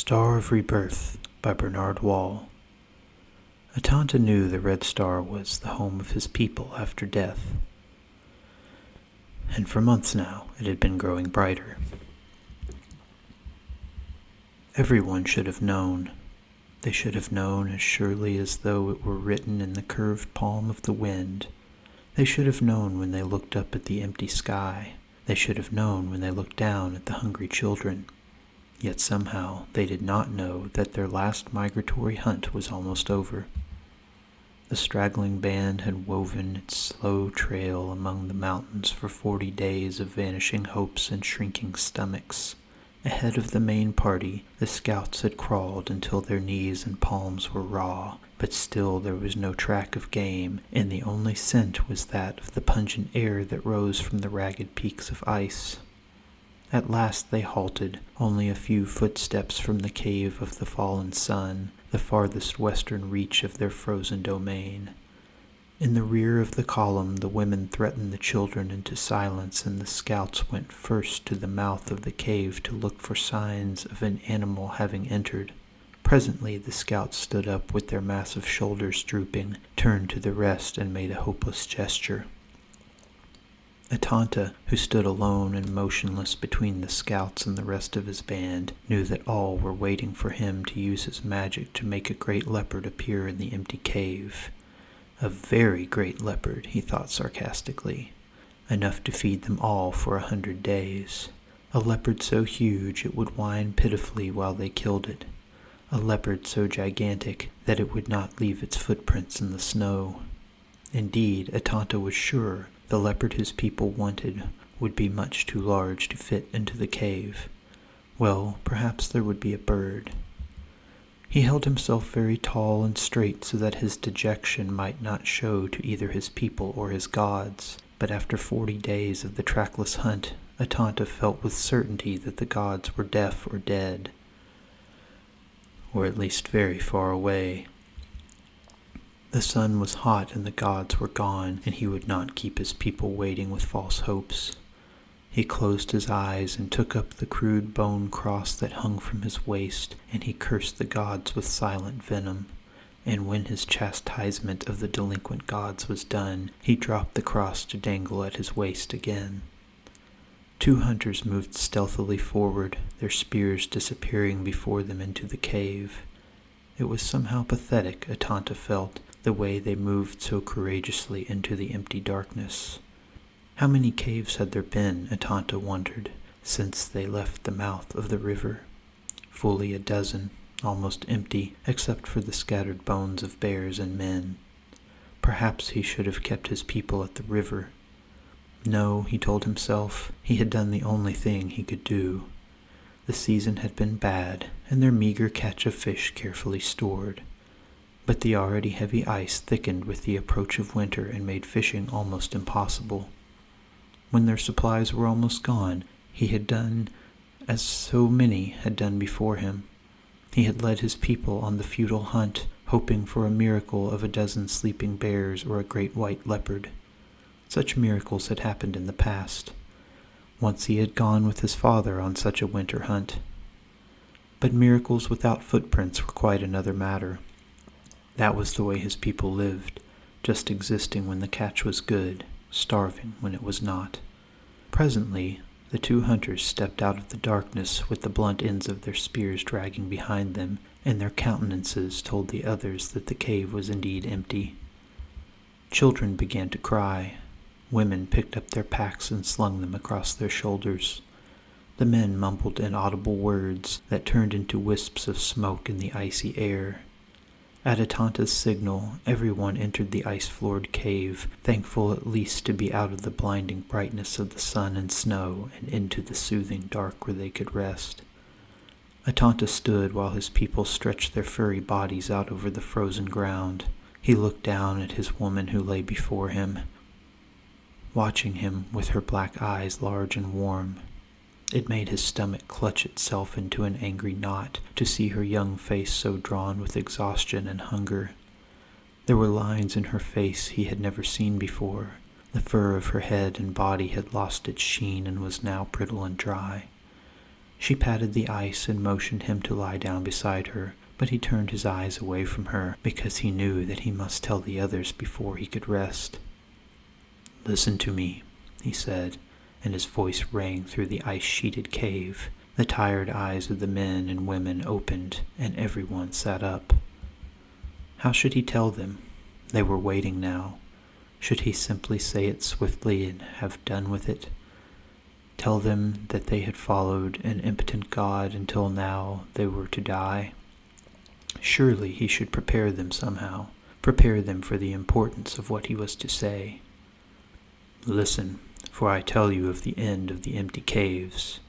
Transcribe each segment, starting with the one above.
Star of Rebirth by Bernard Wall. Tanta knew the red star was the home of his people after death, and for months now it had been growing brighter. Everyone should have known. They should have known as surely as though it were written in the curved palm of the wind. They should have known when they looked up at the empty sky. They should have known when they looked down at the hungry children. Yet somehow they did not know that their last migratory hunt was almost over. The straggling band had woven its slow trail among the mountains for 40 days of vanishing hopes and shrinking stomachs. Ahead of the main party, the scouts had crawled until their knees and palms were raw, but still there was no track of game, and the only scent was that of the pungent air that rose from the ragged peaks of ice. At last they halted, only a few footsteps from the cave of the fallen sun, the farthest western reach of their frozen domain. In the rear of the column, the women threatened the children into silence, and the scouts went first to the mouth of the cave to look for signs of an animal having entered. Presently the scouts stood up with their massive shoulders drooping, turned to the rest, and made a hopeless gesture. Tanta, who stood alone and motionless between the scouts and the rest of his band, knew that all were waiting for him to use his magic to make a great leopard appear in the empty cave. A very great leopard, he thought sarcastically, enough to feed them all for 100 days. A leopard so huge it would whine pitifully while they killed it. A leopard so gigantic that it would not leave its footprints in the snow. Indeed, Tanta was sure the leopard his people wanted would be much too large to fit into the cave. Well, perhaps there would be a bird. He held himself very tall and straight so that his dejection might not show to either his people or his gods, but after 40 days of the trackless hunt, Tanta felt with certainty that the gods were deaf or dead, or at least very far away. The sun was hot and the gods were gone, and he would not keep his people waiting with false hopes. He closed his eyes and took up the crude bone cross that hung from his waist, and he cursed the gods with silent venom. And when his chastisement of the delinquent gods was done, he dropped the cross to dangle at his waist again. 2 hunters moved stealthily forward, their spears disappearing before them into the cave. It was somehow pathetic, Tanta felt, the way they moved so courageously into the empty darkness. How many caves had there been, Tanta wondered, since they left the mouth of the river? Fully a dozen, almost empty, except for the scattered bones of bears and men. Perhaps he should have kept his people at the river. No, he told himself, he had done the only thing he could do. The season had been bad, and their meager catch of fish carefully stored. But the already heavy ice thickened with the approach of winter and made fishing almost impossible. When their supplies were almost gone, he had done as so many had done before him. He had led his people on the futile hunt, hoping for a miracle of a dozen sleeping bears or a great white leopard. Such miracles had happened in the past. Once he had gone with his father on such a winter hunt. But miracles without footprints were quite another matter. That was the way his people lived, just existing when the catch was good, starving when it was not. Presently, the 2 hunters stepped out of the darkness with the blunt ends of their spears dragging behind them, and their countenances told the others that the cave was indeed empty. Children began to cry. Women picked up their packs and slung them across their shoulders. The men mumbled inaudible words that turned into wisps of smoke in the icy air. At Tanta's signal, everyone entered the ice-floored cave, thankful at least to be out of the blinding brightness of the sun and snow and into the soothing dark where they could rest. Tanta stood while his people stretched their furry bodies out over the frozen ground. He looked down at his woman who lay before him, watching him with her black eyes large and warm. It made his stomach clutch itself into an angry knot to see her young face so drawn with exhaustion and hunger. There were lines in her face he had never seen before. The fur of her head and body had lost its sheen and was now brittle and dry. She patted the ice and motioned him to lie down beside her, but he turned his eyes away from her because he knew that he must tell the others before he could rest. "Listen to me," he said, and his voice rang through the ice-sheeted cave. The tired eyes of the men and women opened, and everyone sat up. How should he tell them? They were waiting now. Should he simply say it swiftly and have done with it? Tell them that they had followed an impotent god until now they were to die? Surely he should prepare them somehow, prepare them for the importance of what he was to say. "Listen, for I tell you of the end of the empty caves."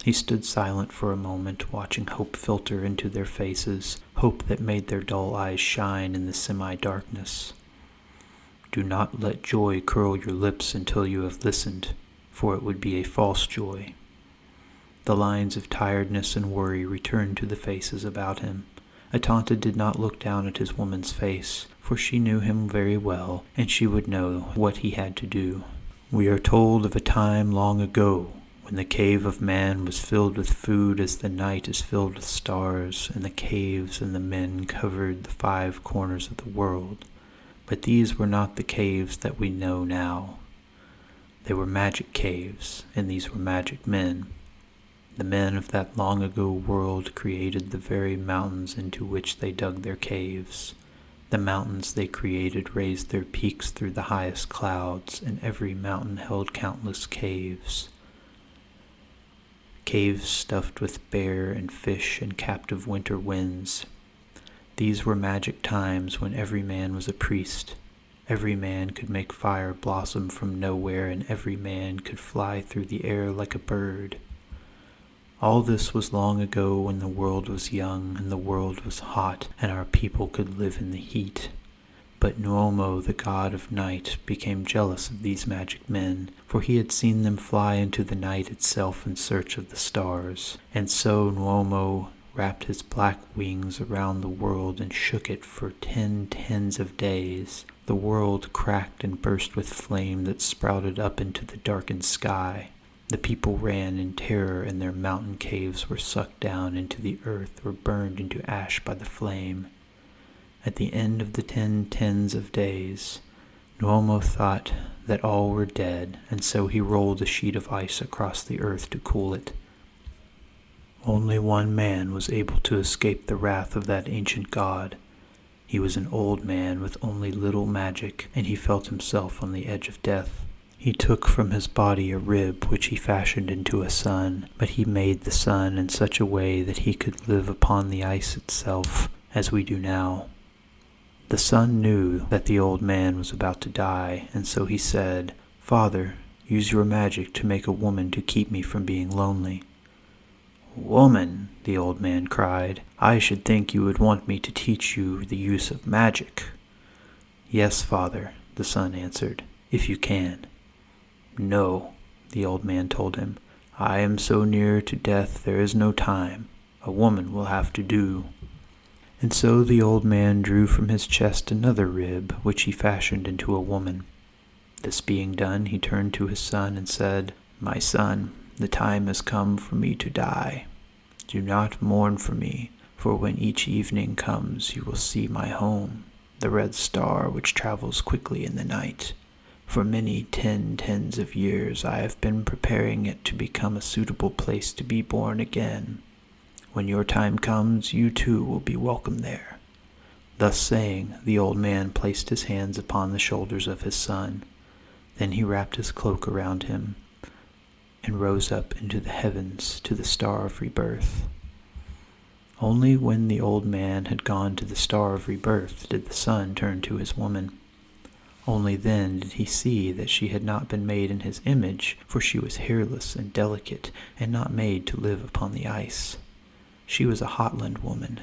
He stood silent for a moment, watching hope filter into their faces, hope that made their dull eyes shine in the semi-darkness. "Do not let joy curl your lips until you have listened, for it would be a false joy." The lines of tiredness and worry returned to the faces about him. Tanta did not look down at his woman's face, for she knew him very well, and she would know what he had to do. "We are told of a time long ago, when the cave of man was filled with food as the night is filled with stars, and the caves and the men covered the 5 corners of the world. But these were not the caves that we know now. They were magic caves, and these were magic men. The men of that long ago world created the very mountains into which they dug their caves. The mountains they created raised their peaks through the highest clouds, and every mountain held countless caves. Caves stuffed with bear and fish and captive winter winds. These were magic times when every man was a priest. Every man could make fire blossom from nowhere, and every man could fly through the air like a bird. All this was long ago when the world was young and the world was hot, and our people could live in the heat. But Nuomo, the god of night, became jealous of these magic men, for he had seen them fly into the night itself in search of the stars. And so Nuomo wrapped his black wings around the world and shook it for 10 tens of days. The world cracked and burst with flame that sprouted up into the darkened sky. The people ran in terror, and their mountain caves were sucked down into the earth or burned into ash by the flame. At the end of the 10 tens of days, Nuomo thought that all were dead, and so he rolled a sheet of ice across the earth to cool it. Only one man was able to escape the wrath of that ancient god. He was an old man with only little magic, and he felt himself on the edge of death. He took from his body a rib which he fashioned into a sun, but he made the sun in such a way that he could live upon the ice itself, as we do now. The sun knew that the old man was about to die, and so he said, "Father, use your magic to make a woman to keep me from being lonely." "Woman," the old man cried, "I should think you would want me to teach you the use of magic." "Yes, father," the son answered, "if you can." "No," the old man told him, "I am so near to death there is no time. A woman will have to do." And so the old man drew from his chest another rib, which he fashioned into a woman. This being done, he turned to his son and said, "My son, the time has come for me to die. Do not mourn for me, for when each evening comes you will see my home, the red star which travels quickly in the night. For many 10 tens of years I have been preparing it to become a suitable place to be born again. When your time comes, you too will be welcome there." Thus saying, the old man placed his hands upon the shoulders of his son. Then he wrapped his cloak around him and rose up into the heavens to the Star of Rebirth. Only when the old man had gone to the Star of Rebirth did the son turn to his woman. Only then did he see that she had not been made in his image, for she was hairless and delicate, and not made to live upon the ice. She was a hotland woman.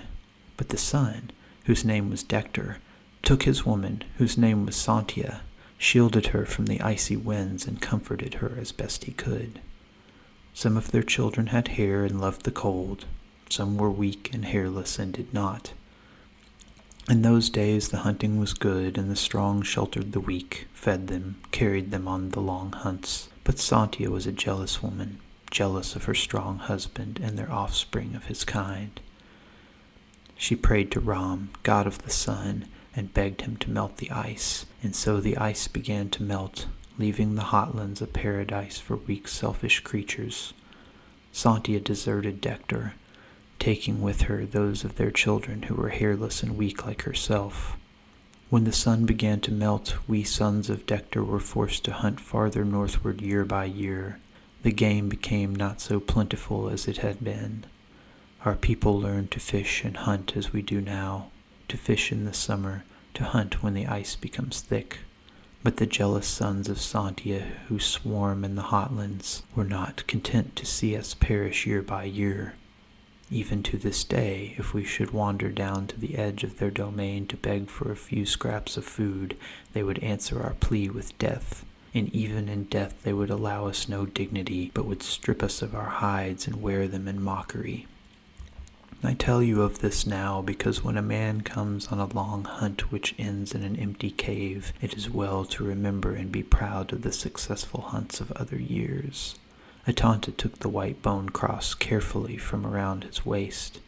But the son, whose name was Dector, took his woman, whose name was Santia, shielded her from the icy winds, and comforted her as best he could. Some of their children had hair and loved the cold. Some were weak and hairless and did not. In those days the hunting was good, and the strong sheltered the weak, fed them, carried them on the long hunts. But Santia was a jealous woman. jealous of her strong husband and their offspring of his kind. She prayed to Ram, god of the sun, and begged him to melt the ice, and so the ice began to melt, leaving the hotlands a paradise for weak, selfish creatures. Santia deserted Dector, taking with her those of their children who were hairless and weak like herself. When the sun began to melt, we sons of Dector were forced to hunt farther northward year by year. The game became not so plentiful as it had been. Our people learned to fish and hunt as we do now, to fish in the summer, to hunt when the ice becomes thick. But the jealous sons of Santia who swarm in the hotlands were not content to see us perish year by year. Even to this day, if we should wander down to the edge of their domain to beg for a few scraps of food, they would answer our plea with death. And even in death they would allow us no dignity, but would strip us of our hides and wear them in mockery. I tell you of this now because when a man comes on a long hunt which ends in an empty cave, it is well to remember and be proud of the successful hunts of other years. Tanta took the white bone cross carefully from around his waist.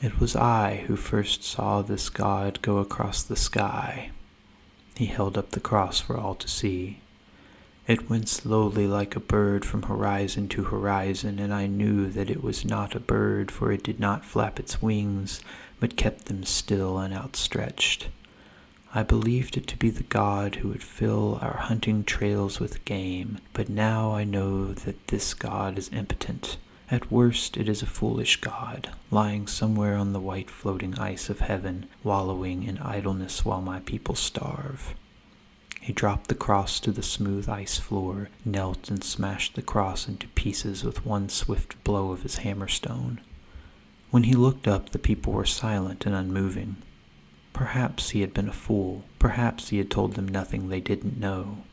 It was I who first saw this god go across the sky. He held up the cross for all to see. It went slowly like a bird from horizon to horizon, and I knew that it was not a bird, for it did not flap its wings, but kept them still and outstretched. I believed it to be the god who would fill our hunting trails with game, but now I know that this god is impotent. At worst, it is a foolish god, lying somewhere on the white floating ice of heaven, wallowing in idleness while my people starve. He dropped the cross to the smooth ice floor, knelt and smashed the cross into pieces with one swift blow of his hammerstone. When he looked up, the people were silent and unmoving. Perhaps he had been a fool. Perhaps he had told them nothing they didn't know.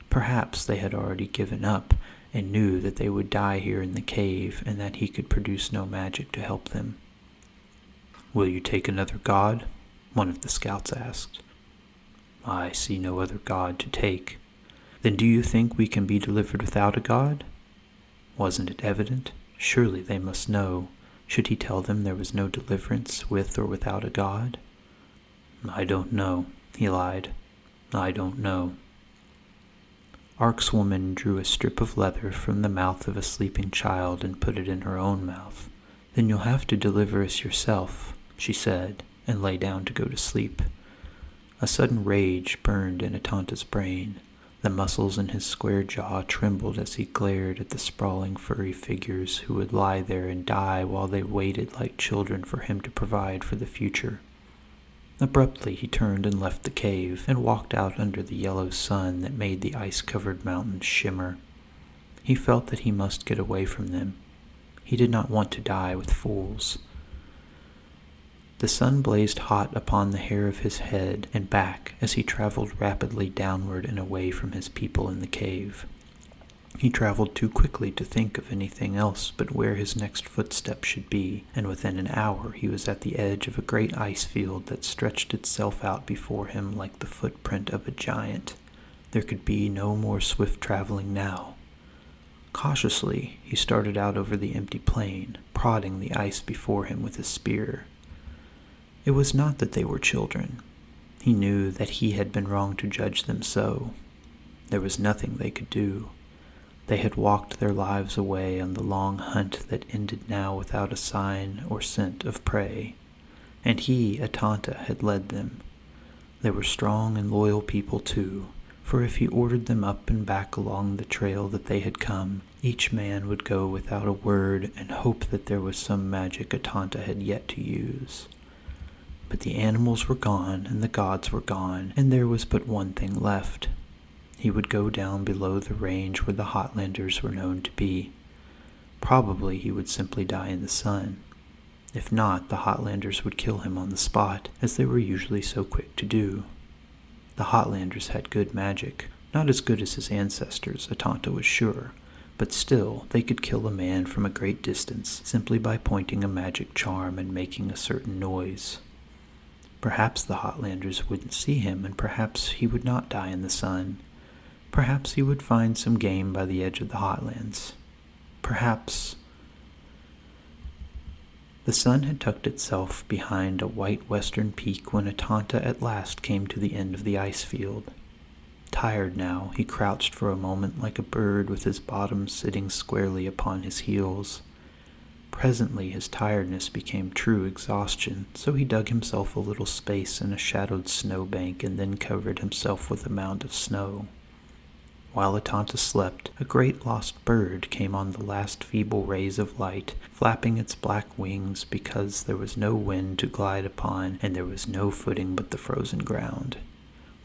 Perhaps they had already given up and knew that they would die here in the cave and that he could produce no magic to help them. "Will you take another god?" one of the scouts asked. "I see no other god to take." "Then do you think we can be delivered without a god?" Wasn't it evident? Surely they must know. Should he tell them there was no deliverance with or without a god? "I don't know," he lied. "I don't know." Ark's woman drew a strip of leather from the mouth of a sleeping child and put it in her own mouth. "Then you'll have to deliver us yourself," she said, and lay down to go to sleep. A sudden rage burned in Tanta's brain. The muscles in his square jaw trembled as he glared at the sprawling furry figures who would lie there and die while they waited like children for him to provide for the future. Abruptly he turned and left the cave, and walked out under the yellow sun that made the ice-covered mountains shimmer. He felt that he must get away from them. He did not want to die with fools. The sun blazed hot upon the hair of his head and back as he traveled rapidly downward and away from his people in the cave. He traveled too quickly to think of anything else but where his next footstep should be, and within an hour he was at the edge of a great ice field that stretched itself out before him like the footprint of a giant. There could be no more swift traveling now. Cautiously, he started out over the empty plain, prodding the ice before him with his spear. It was not that they were children. He knew that he had been wrong to judge them so. There was nothing they could do. They had walked their lives away on the long hunt that ended now without a sign or scent of prey. And he, Tanta, had led them. They were strong and loyal people too, for if he ordered them up and back along the trail that they had come, each man would go without a word and hope that there was some magic Tanta had yet to use. But the animals were gone, and the gods were gone, and there was but one thing left. He would go down below the range where the Hotlanders were known to be. Probably he would simply die in the sun. If not, the Hotlanders would kill him on the spot, as they were usually so quick to do. The Hotlanders had good magic, not as good as his ancestors, Tanta was sure, but still they could kill a man from a great distance simply by pointing a magic charm and making a certain noise. Perhaps the Hotlanders wouldn't see him, and perhaps he would not die in the sun. Perhaps he would find some game by the edge of the Hotlands. Perhaps. The sun had tucked itself behind a white western peak when Tanta at last came to the end of the ice field. Tired now, he crouched for a moment like a bird with his bottom sitting squarely upon his heels. Presently his tiredness became true exhaustion, so he dug himself a little space in a shadowed snowbank and then covered himself with a mound of snow. While Tanta slept, a great lost bird came on the last feeble rays of light, flapping its black wings because there was no wind to glide upon and there was no footing but the frozen ground.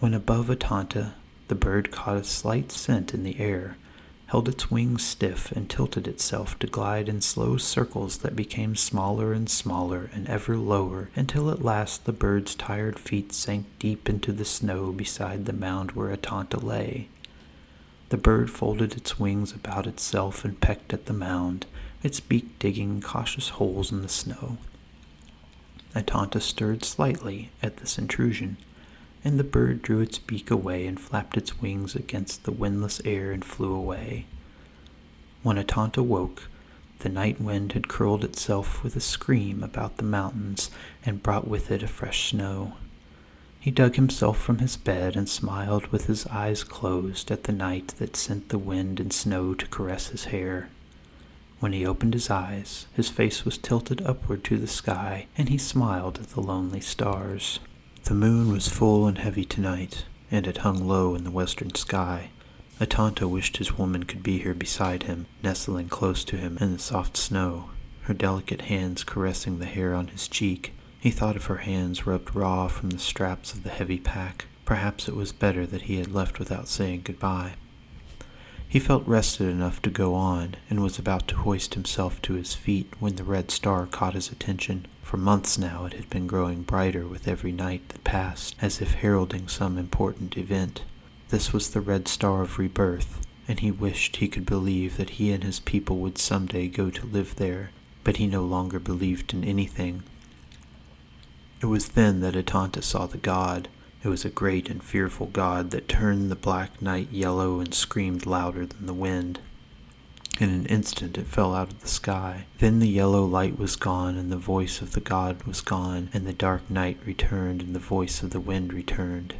When above Tanta, the bird caught a slight scent in the air, held its wings stiff, and tilted itself to glide in slow circles that became smaller and smaller and ever lower until at last the bird's tired feet sank deep into the snow beside the mound where Tanta lay. The bird folded its wings about itself and pecked at the mound, its beak digging cautious holes in the snow. Tanta stirred slightly at this intrusion, and the bird drew its beak away and flapped its wings against the windless air and flew away. When Tanta woke, the night wind had curled itself with a scream about the mountains and brought with it a fresh snow. He dug himself from his bed and smiled with his eyes closed at the night that sent the wind and snow to caress his hair. When he opened his eyes, his face was tilted upward to the sky, and he smiled at the lonely stars. The moon was full and heavy tonight, and it hung low in the western sky. Tanta wished his woman could be here beside him, nestling close to him in the soft snow, her delicate hands caressing the hair on his cheek. He thought of her hands rubbed raw from the straps of the heavy pack. Perhaps it was better that he had left without saying goodbye. He felt rested enough to go on, and was about to hoist himself to his feet when the red star caught his attention. For months now it had been growing brighter with every night that passed, as if heralding some important event. This was the red Star of Rebirth, and he wished he could believe that he and his people would someday go to live there, but he no longer believed in anything. It was then that Tanta saw the god. It was a great and fearful god that turned the black night yellow and screamed louder than the wind. In an instant it fell out of the sky. Then the yellow light was gone, and the voice of the god was gone, and the dark night returned, and the voice of the wind returned.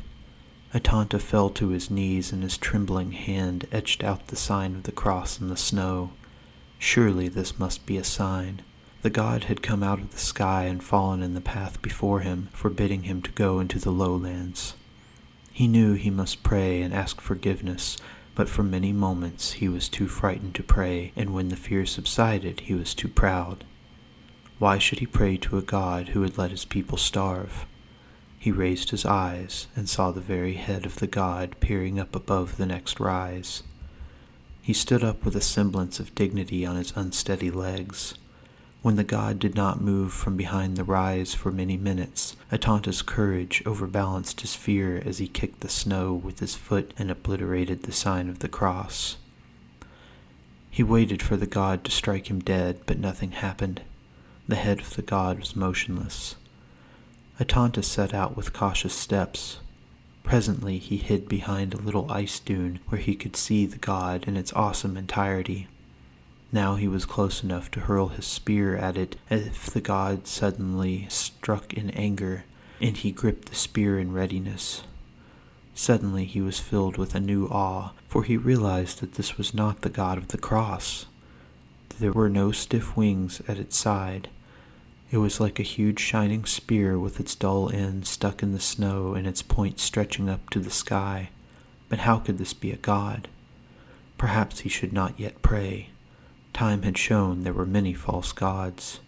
Tanta fell to his knees, and his trembling hand etched out the sign of the cross in the snow. Surely this must be a sign. The god had come out of the sky and fallen in the path before him, forbidding him to go into the lowlands. He knew he must pray and ask forgiveness, but for many moments he was too frightened to pray, and when the fear subsided he was too proud. Why should he pray to a god who would let his people starve? He raised his eyes and saw the very head of the god peering up above the next rise. He stood up with a semblance of dignity on his unsteady legs. When the god did not move from behind the rise for many minutes, Tanta's courage overbalanced his fear as he kicked the snow with his foot and obliterated the sign of the cross. He waited for the god to strike him dead, but nothing happened. The head of the god was motionless. Tanta set out with cautious steps. Presently he hid behind a little ice dune where he could see the god in its awesome entirety. Now he was close enough to hurl his spear at it if the god suddenly struck in anger, and he gripped the spear in readiness. Suddenly he was filled with a new awe, for he realized that this was not the god of the cross. There were no stiff wings at its side. It was like a huge shining spear with its dull end stuck in the snow and its point stretching up to the sky. But how could this be a god? Perhaps he should not yet pray. Time had shown there were many false gods.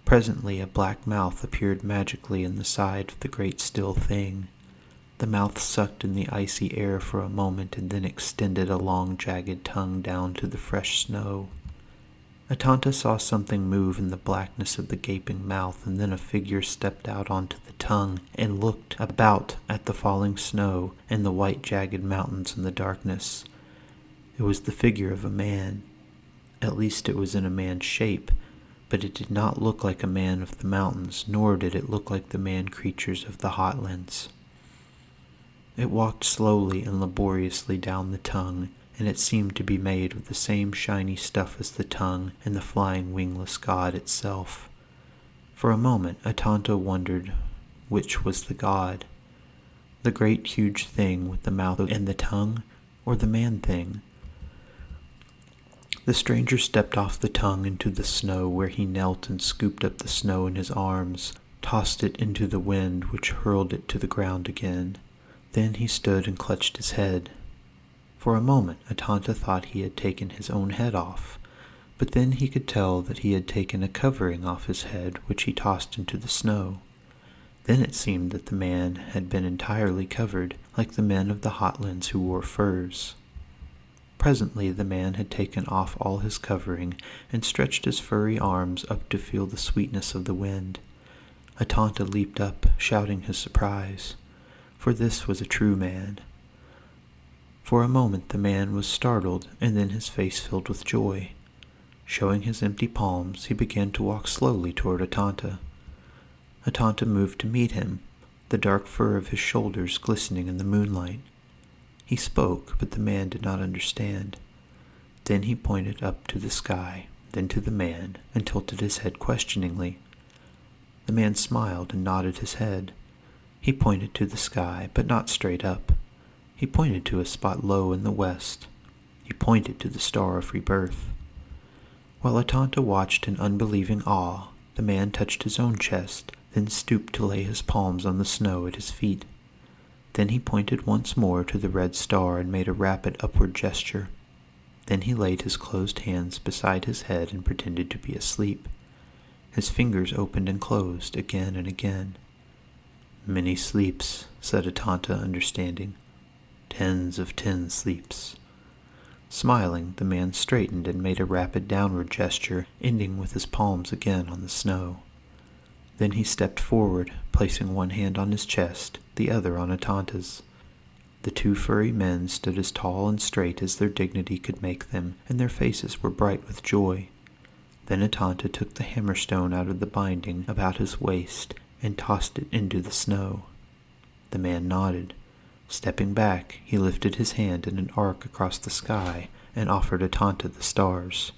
Presently a black mouth appeared magically in the side of the great still thing. The mouth sucked in the icy air for a moment and then extended a long jagged tongue down to the fresh snow. Tanta saw something move in the blackness of the gaping mouth, and then a figure stepped out onto the tongue and looked about at the falling snow and the white jagged mountains in the darkness. It was the figure of a man. At least it was in a man's shape, but it did not look like a man of the mountains, nor did it look like the man-creatures of the hotlands. It walked slowly and laboriously down the tongue, and it seemed to be made of the same shiny stuff as the tongue and the flying wingless god itself. For a moment, Tanta wondered which was the god, the great huge thing with the mouth and the tongue, or the man-thing. The stranger stepped off the tongue into the snow, where he knelt and scooped up the snow in his arms, tossed it into the wind, which hurled it to the ground again. Then he stood and clutched his head. For a moment, Tanta thought he had taken his own head off, but then he could tell that he had taken a covering off his head, which he tossed into the snow. Then it seemed that the man had been entirely covered, like the men of the Hotlands who wore furs. Presently the man had taken off all his covering and stretched his furry arms up to feel the sweetness of the wind. Tanta leaped up, shouting his surprise, for this was a true man. For a moment the man was startled, and then his face filled with joy. Showing his empty palms, he began to walk slowly toward Tanta. Tanta moved to meet him, the dark fur of his shoulders glistening in the moonlight. He spoke, but the man did not understand. Then he pointed up to the sky, then to the man, and tilted his head questioningly. The man smiled and nodded his head. He pointed to the sky, but not straight up. He pointed to a spot low in the west. He pointed to the Star of Rebirth. While Tanta watched in unbelieving awe, the man touched his own chest, then stooped to lay his palms on the snow at his feet. Then he pointed once more to the red star and made a rapid upward gesture. Then he laid his closed hands beside his head and pretended to be asleep. His fingers opened and closed again and again. "Many sleeps," said Tanta, understanding. "10s of 10 sleeps." Smiling, the man straightened and made a rapid downward gesture, ending with his palms again on the snow. Then he stepped forward, placing one hand on his chest, the other on Tanta's. The two furry men stood as tall and straight as their dignity could make them, and their faces were bright with joy. Then Tanta took the hammerstone out of the binding about his waist and tossed it into the snow. The man nodded. Stepping back, he lifted his hand in an arc across the sky and offered Tanta the stars.